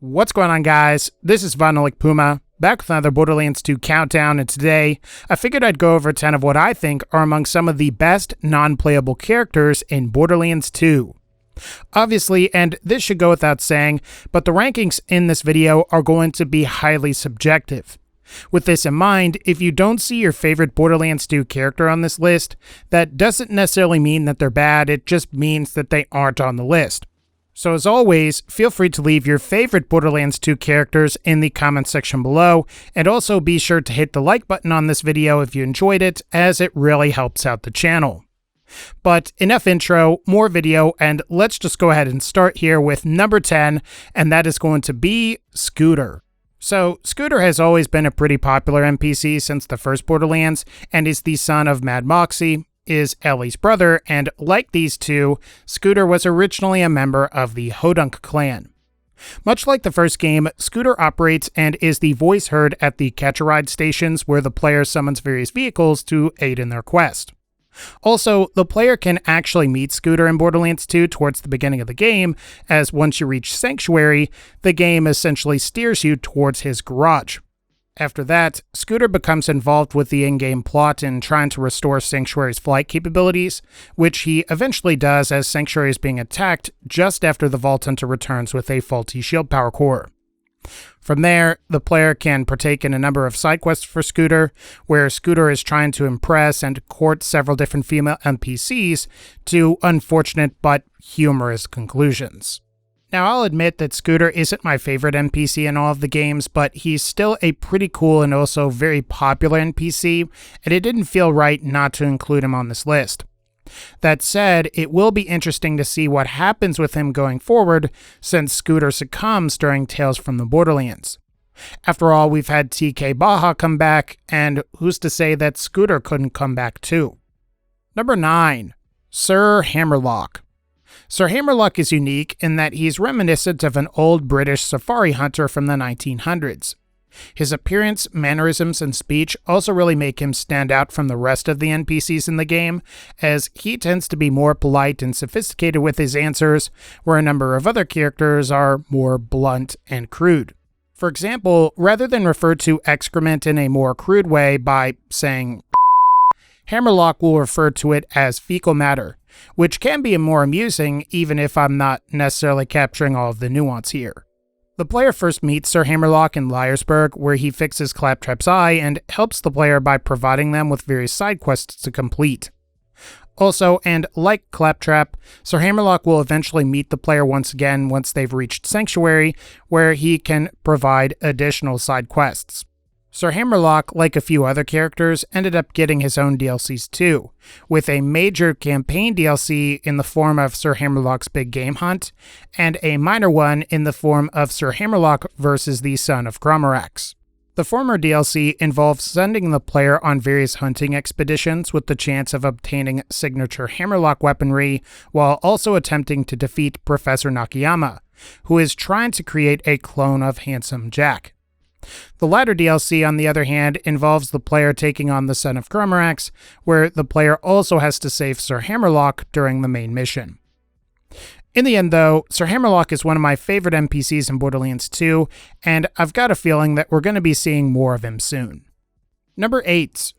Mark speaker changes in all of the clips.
Speaker 1: What's going on, guys? This is VinylicPuma, back with another Borderlands 2 countdown, and today I figured I'd go over 10 of what I think are among some of the best non-playable characters in Borderlands 2. Obviously, and this should go without saying, but the rankings in this video are going to be highly subjective. With this in mind, if you don't see your favorite Borderlands 2 character on this list, that doesn't necessarily mean that they're bad, it just means that they aren't on the list. So as always, feel free to leave your favorite Borderlands 2 characters in the comment section below, and also be sure to hit the like button on this video if you enjoyed it, as it really helps out the channel. But enough intro, more video, and let's just go ahead and start here with number 10, and that is going to be Scooter. So, Scooter has always been a pretty popular NPC since the first Borderlands, and is the son of Mad MOXXI, is Ellie's brother, and like these two, Scooter was originally a member of the Hodunk clan. Much like the first game, Scooter operates and is the voice heard at the catch-a-ride stations where the player summons various vehicles to aid in their quest. Also, the player can actually meet Scooter in Borderlands 2 towards the beginning of the game, as once you reach Sanctuary, the game essentially steers you towards his garage. After that, Scooter becomes involved with the in-game plot in trying to restore Sanctuary's flight capabilities, which he eventually does as Sanctuary is being attacked just after the Vault Hunter returns with a faulty shield power core. From there, the player can partake in a number of side quests for Scooter, where Scooter is trying to impress and court several different female NPCs to unfortunate but humorous conclusions. Now, I'll admit that Scooter isn't my favorite NPC in all of the games, but he's still a pretty cool and also very popular NPC, and it didn't feel right not to include him on this list. That said, it will be interesting to see what happens with him going forward, since Scooter succumbs during Tales from the Borderlands. After all, we've had TK Baja come back, and who's to say that Scooter couldn't come back too? Number 9. Sir Hammerlock. Sir Hammerlock is unique in that he's reminiscent of an old British safari hunter from the 1900s. His appearance, mannerisms, and speech also really make him stand out from the rest of the NPCs in the game, as he tends to be more polite and sophisticated with his answers, where a number of other characters are more blunt and crude. For example, rather than refer to excrement in a more crude way by saying Hammerlock will refer to it as fecal matter, which can be more amusing even if I'm not necessarily capturing all of the nuance here. The player first meets Sir Hammerlock in Liarsburg, where he fixes Claptrap's eye and helps the player by providing them with various side quests to complete. Also, and like Claptrap, Sir Hammerlock will eventually meet the player once again once they've reached Sanctuary, where he can provide additional side quests. Sir Hammerlock, like a few other characters, ended up getting his own DLCs too, with a major campaign DLC in the form of Sir Hammerlock's Big Game Hunt, and a minor one in the form of Sir Hammerlock versus the Son of Gromarax. The former DLC involves sending the player on various hunting expeditions with the chance of obtaining signature Hammerlock weaponry, while also attempting to defeat Professor Nakayama, who is trying to create a clone of Handsome Jack. The latter DLC, on the other hand, involves the player taking on the Son of Gromarax, where the player also has to save Sir Hammerlock during the main mission. In the end, though, Sir Hammerlock is one of my favorite NPCs in Borderlands 2, and I've got a feeling that we're going to be seeing more of him soon. Number 8.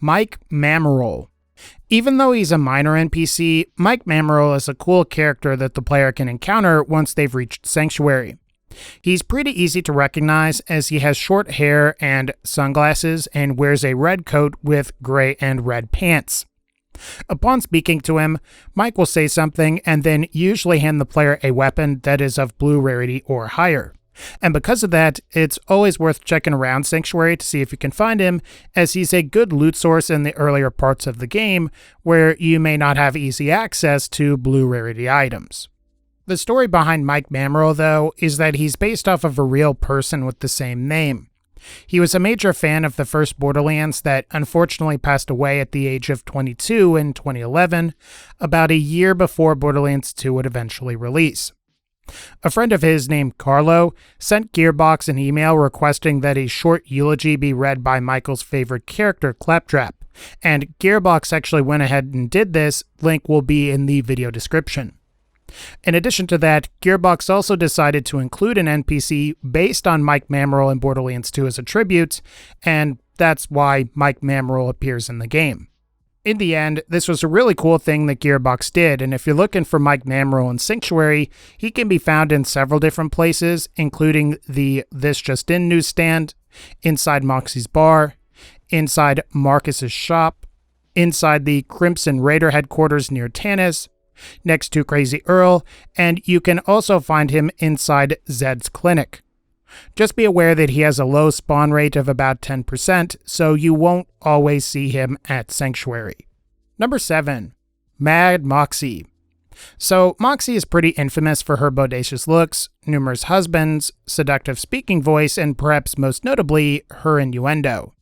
Speaker 1: Mike Mamaril. Even though he's a minor NPC, Mike Mamaril is a cool character that the player can encounter once they've reached Sanctuary. He's pretty easy to recognize as he has short hair and sunglasses and wears a red coat with gray and red pants. Upon speaking to him, Mike will say something and then usually hand the player a weapon that is of blue rarity or higher. And because of that, it's always worth checking around Sanctuary to see if you can find him, as he's a good loot source in the earlier parts of the game where you may not have easy access to blue rarity items. The story behind Mike Mamaril, though, is that he's based off of a real person with the same name. He was a major fan of the first Borderlands that unfortunately passed away at the age of 22 in 2011, about a year before Borderlands 2 would eventually release. A friend of his named Carlo sent Gearbox an email requesting that a short eulogy be read by Michael's favorite character, Claptrap, and Gearbox actually went ahead and did this. Link will be in the video description. In addition to that, Gearbox also decided to include an NPC based on Mike Mamaril in Borderlands 2 as a tribute, and that's why Mike Mamaril appears in the game. In the end, this was a really cool thing that Gearbox did, and if you're looking for Mike Mamaril in Sanctuary, he can be found in several different places, including the This Just In newsstand, inside MOXXI's bar, inside Marcus's shop, inside the Crimson Raider headquarters near Tannis, next to Crazy Earl, and you can also find him inside Zed's clinic. Just be aware that he has a low spawn rate of about 10%, so you won't always see him at Sanctuary. Number 7. Mad MOXXI. So, MOXXI is pretty infamous for her bodacious looks, numerous husbands, seductive speaking voice, and perhaps most notably, her innuendo.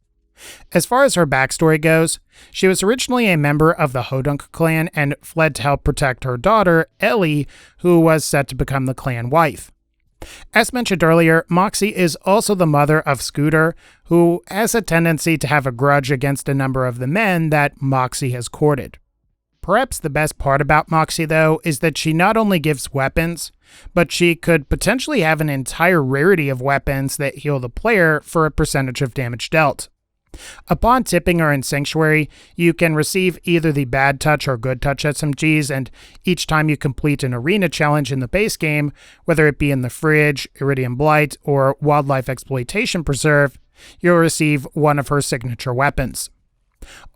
Speaker 1: As far as her backstory goes, she was originally a member of the Hodunk clan and fled to help protect her daughter, Ellie, who was set to become the clan wife. As mentioned earlier, MOXXI is also the mother of Scooter, who has a tendency to have a grudge against a number of the men that MOXXI has courted. Perhaps the best part about MOXXI, though, is that she not only gives weapons, but she could potentially have an entire rarity of weapons that heal the player for a percentage of damage dealt. Upon tipping her in Sanctuary, you can receive either the Bad Touch or Good Touch SMGs, and each time you complete an arena challenge in the base game, whether it be in the Fridge, Iridium Blight, or Wildlife Exploitation Preserve, you'll receive one of her signature weapons.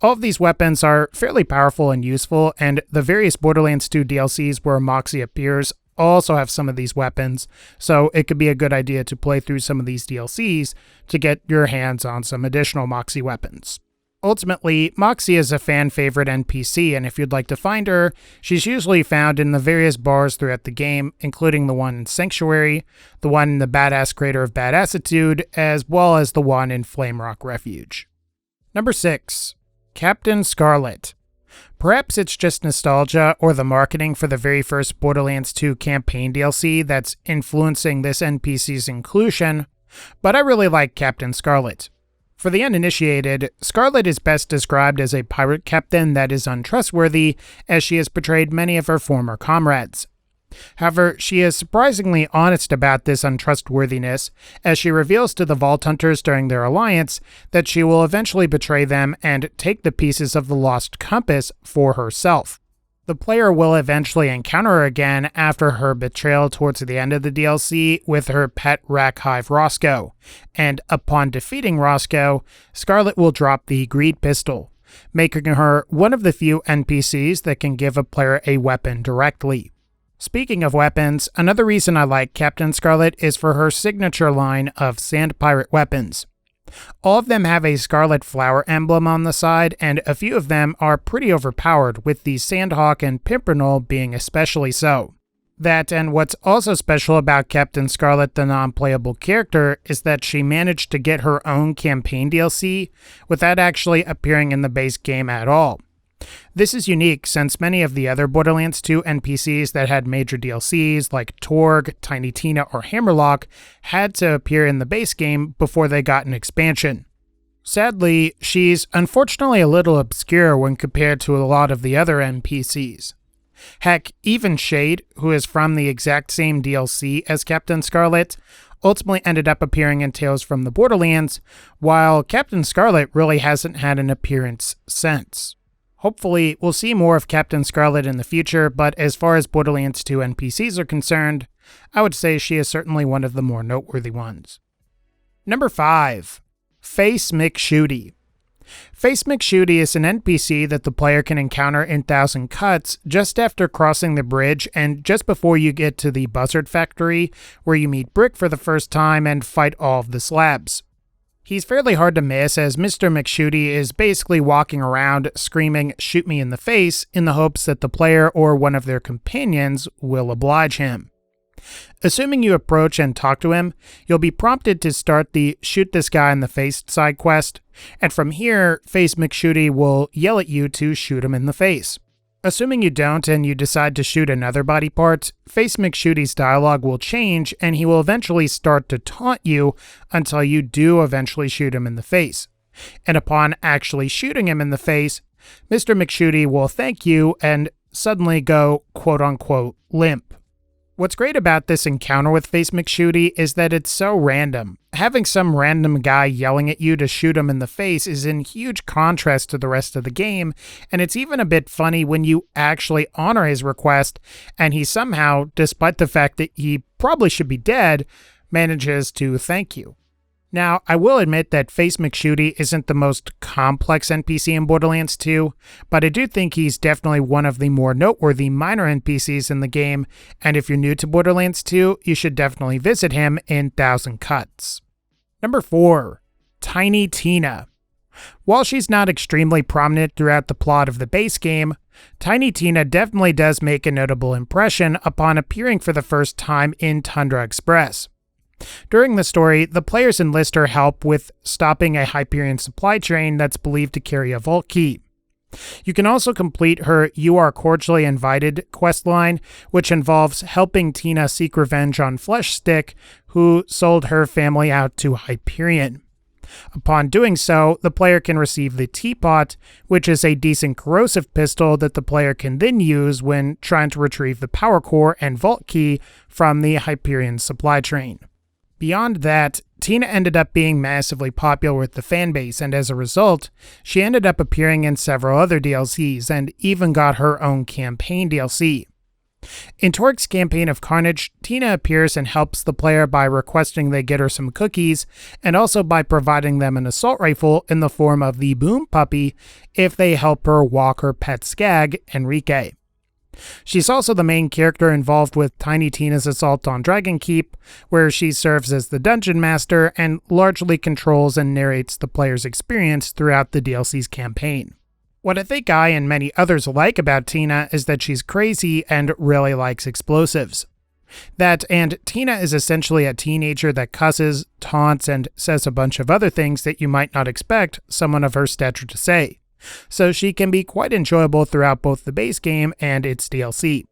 Speaker 1: All of these weapons are fairly powerful and useful, and the various Borderlands 2 DLCs where MOXXI appears also have some of these weapons, so it could be a good idea to play through some of these DLCs to get your hands on some additional MOXXI weapons. Ultimately, MOXXI is a fan favorite NPC, and if you'd like to find her, she's usually found in the various bars throughout the game, including the one in Sanctuary, the one in the Badass Crater of Badassitude, as well as the one in Flamerock Refuge. Number 6. Captain Scarlett. Perhaps it's just nostalgia or the marketing for the very first Borderlands 2 campaign DLC that's influencing this NPC's inclusion, but I really like Captain Scarlett. For the uninitiated, Scarlett is best described as a pirate captain that is untrustworthy, as she has betrayed many of her former comrades. However, she is surprisingly honest about this untrustworthiness, as she reveals to the Vault Hunters during their alliance that she will eventually betray them and take the pieces of the Lost Compass for herself. The player will eventually encounter her again after her betrayal towards the end of the DLC with her pet Rack Hive Roscoe, and upon defeating Roscoe, Scarlett will drop the Greed Pistol, making her one of the few NPCs that can give a player a weapon directly. Speaking of weapons, another reason I like Captain Scarlett is for her signature line of Sand Pirate weapons. All of them have a scarlet flower emblem on the side, and a few of them are pretty overpowered, with the Sandhawk and Pimpernel being especially so. That, and what's also special about Captain Scarlett, the non-playable character, is that she managed to get her own campaign DLC without actually appearing in the base game at all. This is unique since many of the other Borderlands 2 NPCs that had major DLCs like Torg, Tiny Tina, or Hammerlock had to appear in the base game before they got an expansion. Sadly, she's unfortunately a little obscure when compared to a lot of the other NPCs. Heck, even Shade, who is from the exact same DLC as Captain Scarlett, ultimately ended up appearing in Tales from the Borderlands, while Captain Scarlett really hasn't had an appearance since. Hopefully, we'll see more of Captain Scarlett in the future, but as far as Borderlands 2 NPCs are concerned, I would say she is certainly one of the more noteworthy ones. Number 5. Face MCSHOOTY. Face MCSHOOTY is an NPC that the player can encounter in Thousand Cuts just after crossing the bridge and just before you get to the Buzzard Factory, where you meet Brick for the first time and fight all of the slabs. He's fairly hard to miss, as Mr. MCSHOOTY is basically walking around screaming "shoot me in the face" in the hopes that the player or one of their companions will oblige him. Assuming you approach and talk to him, you'll be prompted to start the "shoot this guy in the face" side quest, and from here, Face MCSHOOTY will yell at you to shoot him in the face. Assuming you don't and you decide to shoot another body part, Face MCSHOOTY's dialogue will change and he will eventually start to taunt you until you do eventually shoot him in the face. And upon actually shooting him in the face, Mr. MCSHOOTY will thank you and suddenly go quote-unquote limp. What's great about this encounter with MCSHOOTY is that it's so random. Having some random guy yelling at you to shoot him in the face is in huge contrast to the rest of the game, and it's even a bit funny when you actually honor his request, and he somehow, despite the fact that he probably should be dead, manages to thank you. Now, I will admit that MCSHOOTY isn't the most complex NPC in Borderlands 2, but I do think he's definitely one of the more noteworthy minor NPCs in the game, and if you're new to Borderlands 2, you should definitely visit him in Thousand Cuts. Number 4. Tiny Tina. While she's not extremely prominent throughout the plot of the base game, Tiny Tina definitely does make a notable impression upon appearing for the first time in Tundra Express. During the story, the players enlist her help with stopping a Hyperion supply train that's believed to carry a vault key. You can also complete her "You Are Cordially Invited" questline, which involves helping Tina seek revenge on Fleshstick, who sold her family out to Hyperion. Upon doing so, the player can receive the Teapot, which is a decent corrosive pistol that the player can then use when trying to retrieve the power core and vault key from the Hyperion supply train. Beyond that, Tina ended up being massively popular with the fanbase, and as a result, she ended up appearing in several other DLCs and even got her own campaign DLC. In TORGU's Campaign of Carnage, Tina appears and helps the player by requesting they get her some cookies, and also by providing them an assault rifle in the form of the Boom Puppy if they help her walk her pet skag, Enrique. She's also the main character involved with Tiny Tina's assault on Dragon Keep, where she serves as the dungeon master and largely controls and narrates the player's experience throughout the DLC's campaign. What I think I and many others like about Tina is that she's crazy and really likes explosives. That and Tina is essentially a teenager that cusses, taunts, and says a bunch of other things that you might not expect someone of her stature to say. So she can be quite enjoyable throughout both the base game and its DLC.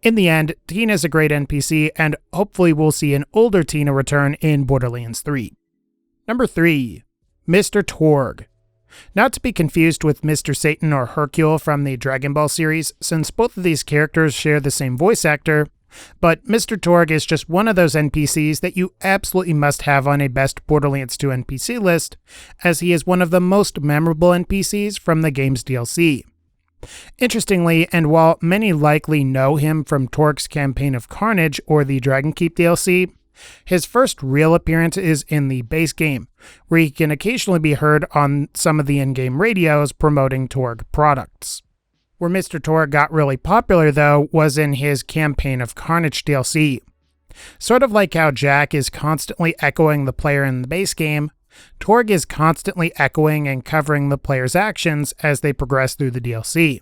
Speaker 1: In the end, Tina is a great NPC, and hopefully we'll see an older Tina return in Borderlands 3. Number 3. Mr. TORGU. Not to be confused with Mr. Satan or Hercule from the Dragon Ball series, since both of these characters share the same voice actor, but Mr. TORGU is just one of those NPCs that you absolutely must have on a best Borderlands 2 NPC list, as he is one of the most memorable NPCs from the game's DLC. Interestingly, and while many likely know him from TORGU's Campaign of Carnage or the Dragon Keep DLC, his first real appearance is in the base game, where he can occasionally be heard on some of the in-game radios promoting TORGU products. Where Mr. TORGU got really popular, though, was in his Campaign of Carnage DLC. Sort of like how Jack is constantly echoing the player in the base game, TORGU is constantly echoing and covering the player's actions as they progress through the DLC.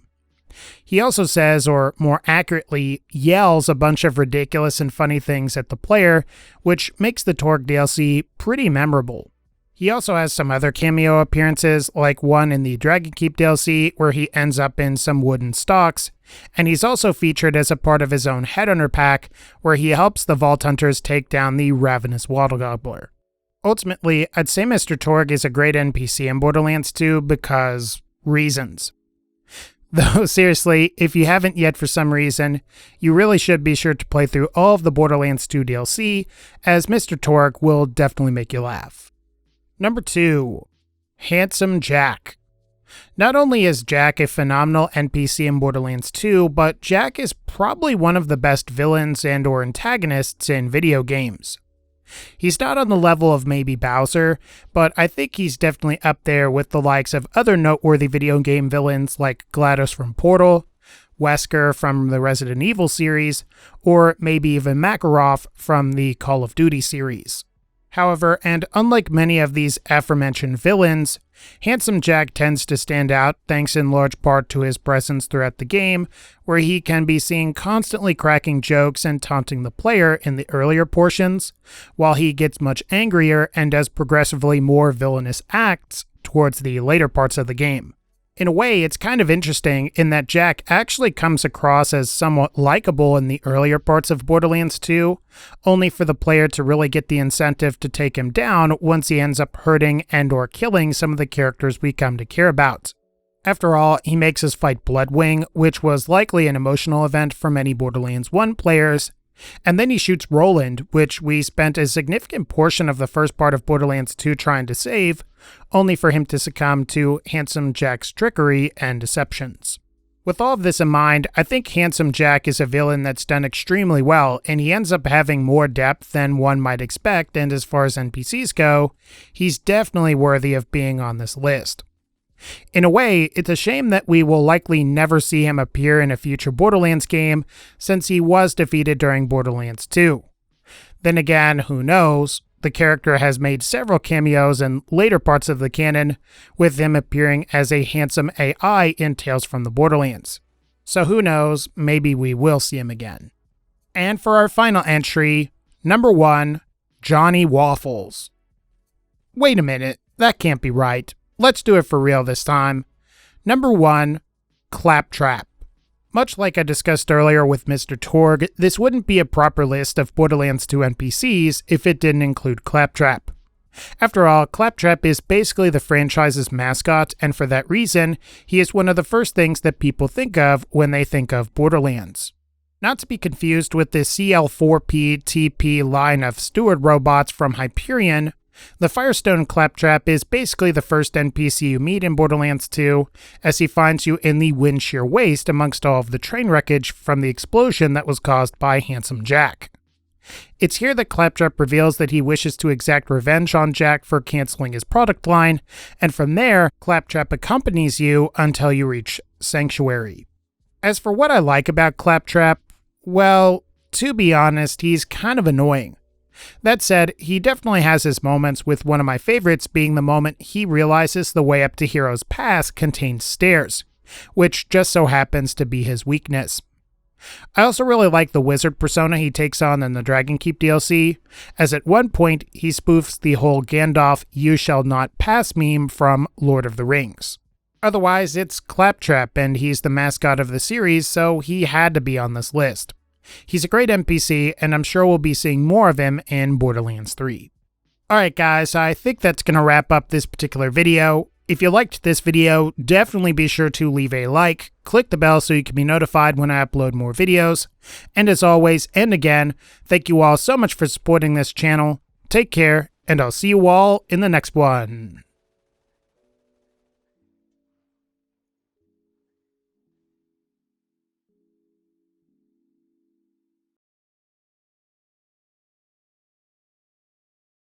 Speaker 1: He also says, or more accurately, yells a bunch of ridiculous and funny things at the player, which makes the TORGU DLC pretty memorable. He also has some other cameo appearances, like one in the Dragon Keep DLC where he ends up in some wooden stocks, and he's also featured as a part of his own Headhunter pack where he helps the Vault Hunters take down the Ravenous Water Gobbler. Ultimately, I'd say Mr. TORGU is a great NPC in Borderlands 2 because reasons. Though seriously, if you haven't yet for some reason, you really should be sure to play through all of the Borderlands 2 DLC, as Mr. TORGU will definitely make you laugh. Number 2. Handsome Jack. Not only is Jack a phenomenal NPC in Borderlands 2, but Jack is probably one of the best villains and or antagonists in video games. He's not on the level of maybe Bowser, but I think he's definitely up there with the likes of other noteworthy video game villains like GLaDOS from Portal, Wesker from the Resident Evil series, or maybe even Makarov from the Call of Duty series. However, and unlike many of these aforementioned villains, Handsome Jack tends to stand out thanks in large part to his presence throughout the game, where he can be seen constantly cracking jokes and taunting the player in the earlier portions, while he gets much angrier and does progressively more villainous acts towards the later parts of the game. In a way, it's kind of interesting in that Jack actually comes across as somewhat likable in the earlier parts of Borderlands 2, only for the player to really get the incentive to take him down once he ends up hurting and or killing some of the characters we come to care about. After all, he makes us fight Bloodwing, which was likely an emotional event for many Borderlands 1 players, and then he shoots Roland, which we spent a significant portion of the first part of Borderlands 2 trying to save, only for him to succumb to Handsome Jack's trickery and deceptions. With all of this in mind, I think Handsome Jack is a villain that's done extremely well, and he ends up having more depth than one might expect, and as far as NPCs go, he's definitely worthy of being on this list. In a way, it's a shame that we will likely never see him appear in a future Borderlands game, since he was defeated during Borderlands 2. Then again, who knows? The character has made several cameos in later parts of the canon, with him appearing as a handsome AI in Tales from the Borderlands. So who knows, maybe we will see him again. And for our final entry, number 1, Johnny Waffles. Wait a minute, that can't be right. Let's do it for real this time. Number 1, Claptrap. Much like I discussed earlier with Mr. Torg, this wouldn't be a proper list of Borderlands 2 NPCs if it didn't include Claptrap. After all, Claptrap is basically the franchise's mascot, and for that reason, he is one of the first things that people think of when they think of Borderlands. Not to be confused with the CL4P TP line of steward robots from Hyperion, the Firestone Claptrap is basically the first NPC you meet in Borderlands 2, as he finds you in the Windshear Waste amongst all of the train wreckage from the explosion that was caused by Handsome Jack. It's here that Claptrap reveals that he wishes to exact revenge on Jack for canceling his product line, and from there, Claptrap accompanies you until you reach Sanctuary. As for what I like about Claptrap, well, to be honest, he's kind of annoying. That said, he definitely has his moments, with one of my favorites being the moment he realizes the way up to Hero's Pass contains stairs, which just so happens to be his weakness. I also really like the wizard persona he takes on in the Dragonkeep DLC, as at one point he spoofs the whole Gandalf "You shall not pass" meme from Lord of the Rings. Otherwise, it's Claptrap, and he's the mascot of the series, so he had to be on this list. He's a great NPC, and I'm sure we'll be seeing more of him in Borderlands 3. Alright guys, I think that's going to wrap up this particular video. If you liked this video, definitely be sure to leave a like, click the bell so you can be notified when I upload more videos, and as always, and again, thank you all so much for supporting this channel. Take care, and I'll see you all in the next one.